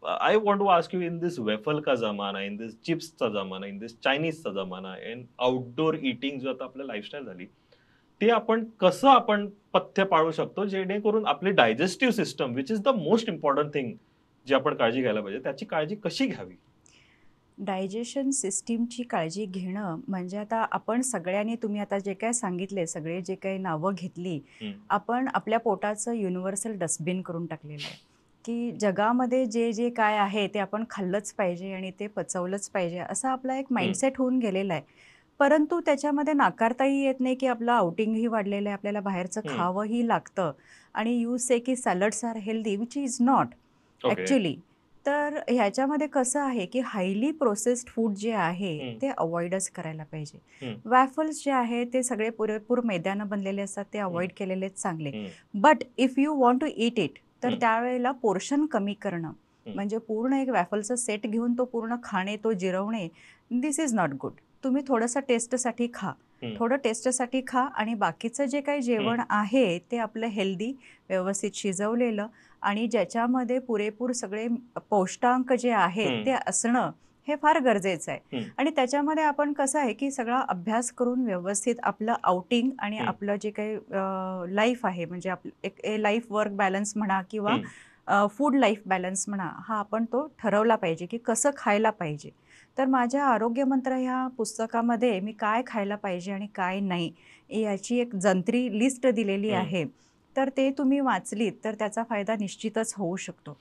I want to ask you, in this waffle का जमाना, in this चिप्सचा जमाना, in this चायनीजचा जमाना, इन आउटडोर इटिंग जो आता आपल्या लाईफस्टाईल झाली, ते आपण कसं पथ्य पाळू शकतो जेणेकरून आपली digestive system, which is the most important thing, जी आपण काळजी घ्यायला पाहिजे, त्याची काळजी कशी घ्यावी? डायजेशन सिस्टीमची काळजी घेणं म्हणजे आता आपण सगळ्यांनी तुम्ही आता जे काही सांगितले, सगळे जे काही नावं घेतली, हं, आपण आपल्या पोटाचं युनिव्हर्सल डस्टबिन करून टाकलेलं आहे, की जगामध्ये जे काय आहे ते आपण खाल्लंच पाहिजे आणि ते पचवलंच पाहिजे, असा आपला एक हं, माइंडसेट होऊन गेलेला आहे. परंतु त्याच्यामध्ये नाकारताही येत नाही, की आपलं आउटिंगही वाढलेलं आहे, आपल्याला बाहेरचं हं. खावंही लागतं आणि यू से की salads are healthy, which is not okay. Actually. तर ह्याच्यामध्ये कसं आहे, की हायली प्रोसेस्ड फूड जे आहे, हं, ते अव्हॉइडच करायला पाहिजे. हं, वॅफल्स जे आहे, ते सगळे पुरेपूर मैद्यानं बनलेले असतात, ते हं, अव्हॉइड केलेलेच चांगले. हं, but if you want to eat it, तर हं, त्यावेळेला पोर्शन कमी करणं, हं, म्हणजे पूर्ण एक वॅफलचा सेट घेऊन तो पूर्ण खाणे, तो जिरवणे, धिस इज नॉट गुड. तुम्ही थोडंसं टेस्टसाठी खा. हं, थोडं टेस्टसाठी खा आणि बाकीचं जे काही हं, जेवण आहे, ते आपलं हेल्दी, व्यवस्थित शिजवलेलं आणि ज्याच्यामध्ये पुरेपूर सगळे पौष्टांक जे आहेत हं, ते असणं हे फार गरजेचं आहे. हं, आणि त्याच्यामध्ये आपण कसं आहे, की सगळा अभ्यास करून व्यवस्थित आपलं आउटिंग आणि हं, आपलं जे काही लाईफ आहे म्हणजे आपलं एक लाईफ वर्क बॅलन्स म्हणा किंवा हं, फूड लाईफ बॅलन्स म्हणा, हा आपण तो ठरवला पाहिजे, की कसं खायला पाहिजे. तर माझ्या आरोग्य मंत्र ह्या पुस्तकामध्ये मी काय खायला पाहिजे आणि काय नाही, याची एक जंत्री लिस्ट दिलेली हं. आहे. तर ते तुम्ही वाचलीत तर त्याचा फायदा निश्चितच होऊ शकतो.